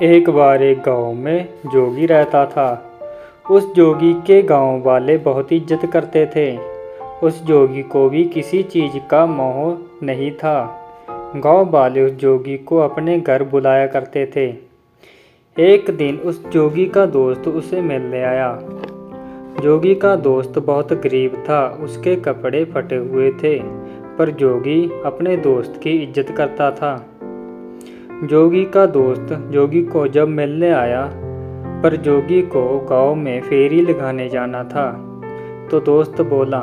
एक बार एक गांव में जोगी रहता था। उस जोगी के गांव वाले बहुत इज्जत करते थे। उस जोगी को भी किसी चीज़ का मोह नहीं था। गांव वाले उस जोगी को अपने घर बुलाया करते थे। एक दिन उस जोगी का दोस्त उसे मिलने आया। जोगी का दोस्त बहुत गरीब था, उसके कपड़े फटे हुए थे, पर जोगी अपने दोस्त की इज्जत करता था। जोगी का दोस्त जोगी को जब मिलने आया, पर जोगी को गांव में फेरी लगाने जाना था, तो दोस्त बोला,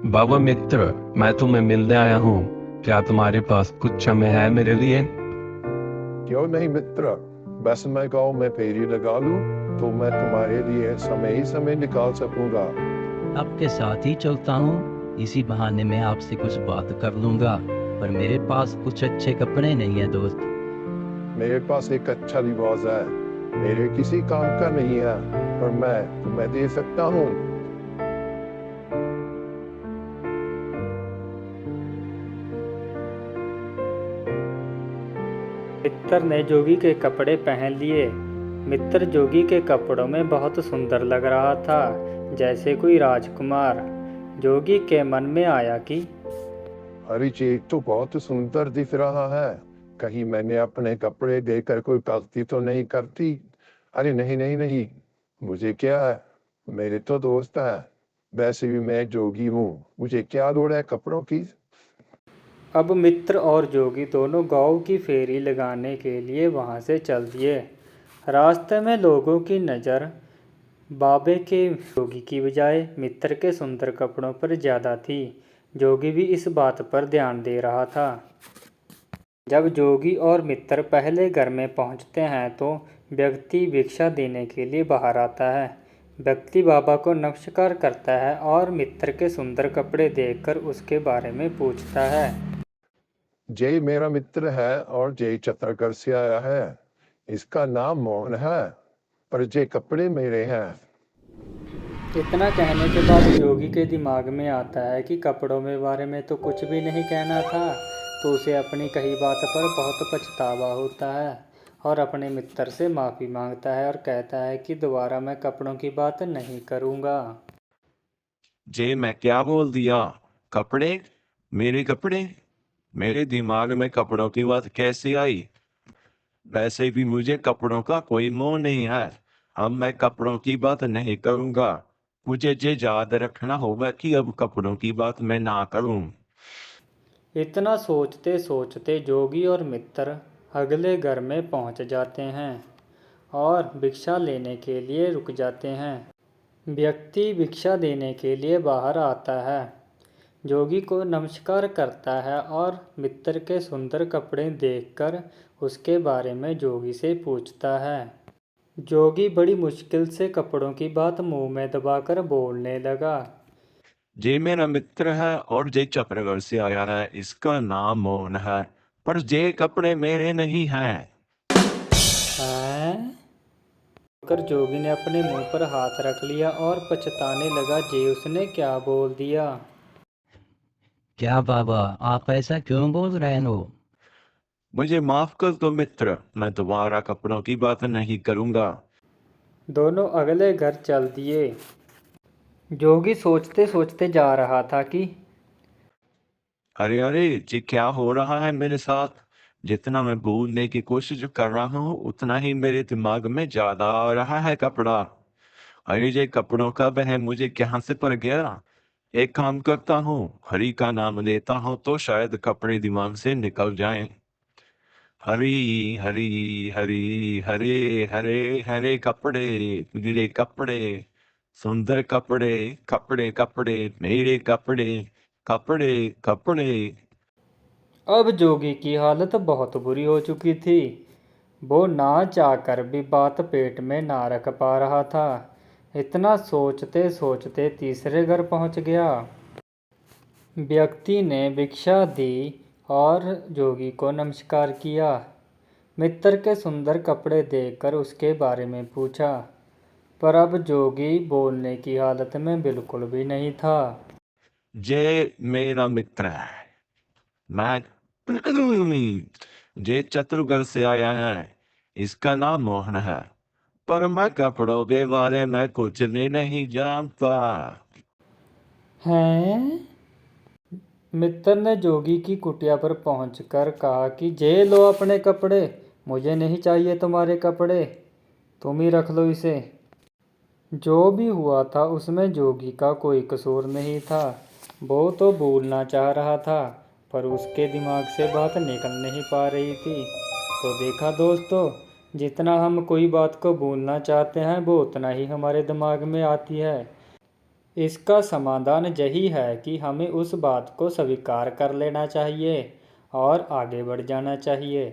बाबा मित्र, मैं तुम्हें मिलने आया हूँ। क्या तुम्हारे पास कुछ समय है मेरे लिए? क्यों नहीं मित्र, बस मैं गाँव में फेरी लगा लूं तो मैं तुम्हारे लिए समय ही समय निकाल सकूंगा। आपके साथ ही चलता हूँ, इसी बहाने मैं आपसे कुछ बात कर लूंगा। पर मेरे पास कुछ अच्छे कपड़े नहीं है दोस्त। मेरे पास एक अच्छा लिबास है, मेरे किसी काम का नहीं है, पर मैं तुम्हें दे सकता हूँ। मित्र ने जोगी के कपड़े पहन लिए। मित्र जोगी के कपड़ों में बहुत सुंदर लग रहा था, जैसे कोई राजकुमार। जोगी के मन में आया कि अरे ये तो बहुत सुंदर दिख रहा है, कहीं मैंने अपने कपड़े देकर कोई गलती तो नहीं करती। अरे नहीं नहीं नहीं, मुझे क्या है, मेरे तो दोस्त है, वैसे भी मैं जोगी हूँ, मुझे क्या लोड़ है कपड़ों की। अब मित्र और जोगी दोनों गांव की फेरी लगाने के लिए वहां से चल दिए। रास्ते में लोगों की नज़र बाबे के जोगी की बजाय मित्र के सुंदर कपड़ों पर ज़्यादा थी। जोगी भी इस बात पर ध्यान दे रहा था। जब जोगी और मित्र पहले घर में पहुंचते हैं तो व्यक्ति भिक्षा देने के लिए बाहर आता है। व्यक्ति बाबा को नमस्कार करता है और मित्र के सुंदर कपड़े देखकर उसके बारे में पूछता है। जय मेरा मित्र है और जय छत्तीसगढ़ से आया है, इसका नाम मोहन है, पर जे कपड़े मेरे हैं। इतना कहने के बाद जोगी के दिमाग में आता है कि कपड़ों के बारे में तो कुछ भी नहीं कहना था, तो उसे अपनी कही बात पर बहुत पछतावा होता है और अपने मित्र से माफ़ी मांगता है और कहता है कि दोबारा मैं कपड़ों की बात नहीं करूँगा। जे मैं क्या बोल दिया? कपड़े? मेरे कपड़े? मेरे दिमाग में कपड़ों की बात कैसे आई? वैसे भी मुझे कपड़ों का कोई मोह नहीं है। अब मैं कपड़ों की बात नहीं करूंगा। मुझे ये याद रखना होगा कि अब कपड़ों की बात मैं ना करूं। इतना सोचते सोचते जोगी और मित्र अगले घर में पहुंच जाते हैं और भिक्षा लेने के लिए रुक जाते हैं। व्यक्ति भिक्षा देने के लिए बाहर आता है, जोगी को नमस्कार करता है और मित्र के सुंदर कपड़े देखकर उसके बारे में जोगी से पूछता है। जोगी बड़ी मुश्किल से कपड़ों की बात मुंह में दबाकर बोलने लगा। जे मेरा मित्र है और जे छत्तीसगढ़ से आया है, इसका नाम मोहन है, पर जे कपड़े मेरे नहीं हैं। हैं? कर जोगी ने अपने मुंह पर हाथ रख लिया और पछताने लगा जे उसने क्या बोल दिया। क्या बाबा, आप ऐसा क्यों बोल रहे हो? मुझे माफ कर दो मित्र, मैं दोबारा कपड़ों की बात नहीं करूंगा। दोनों अगले घर चल दिए। जोगी सोचते सोचते जा रहा था कि अरे अरे, ये क्या हो रहा है मेरे साथ? जितना मैं भूलने की कोशिश कर रहा हूँ, उतना ही मेरे दिमाग में ज्यादा आ रहा है कपड़ा। अरे ये कपड़ों का वह मुझे कहाँ से पड़ गया? एक काम करता हूँ, हरि का नाम लेता हूँ तो शायद कपड़े दिमाग से निकल जाएं। हरी हरी हरी हरे हरे हरे कपड़े, मेरे कपड़े, सुंदर कपड़े, कपड़े कपड़े, मेरे कपड़े, कपड़े कपड़े। अब जोगी की हालत बहुत बुरी हो चुकी थी। वो ना चाहकर भी बात पेट में ना रख पा रहा था। इतना सोचते सोचते तीसरे घर पहुंच गया। व्यक्ति ने भिक्षा दी और जोगी को नमस्कार किया। मित्र के सुंदर कपड़े देखकर उसके बारे में पूछा, पर अब जोगी बोलने की हालत में बिल्कुल भी नहीं था। जे मेरा मित्र है, मैं जे चतुर्गढ़ से आया है, इसका नाम मोहन है, पर मैं कपड़ों के बारे में कुछ भी नहीं जानता। हैं? मित्र ने जोगी की कुटिया पर पहुंचकर कहा कि जे लो अपने कपड़े, मुझे नहीं चाहिए तुम्हारे कपड़े, तुम ही रख लो इसे। जो भी हुआ था उसमें जोगी का कोई कसूर नहीं था। वो तो भूलना चाह रहा था, पर उसके दिमाग से बात निकल नहीं पा रही थी। तो देखा दोस्तों, जितना हम कोई बात को भूलना चाहते हैं वो उतना ही हमारे दिमाग में आती है। इसका समाधान यही है कि हमें उस बात को स्वीकार कर लेना चाहिए और आगे बढ़ जाना चाहिए।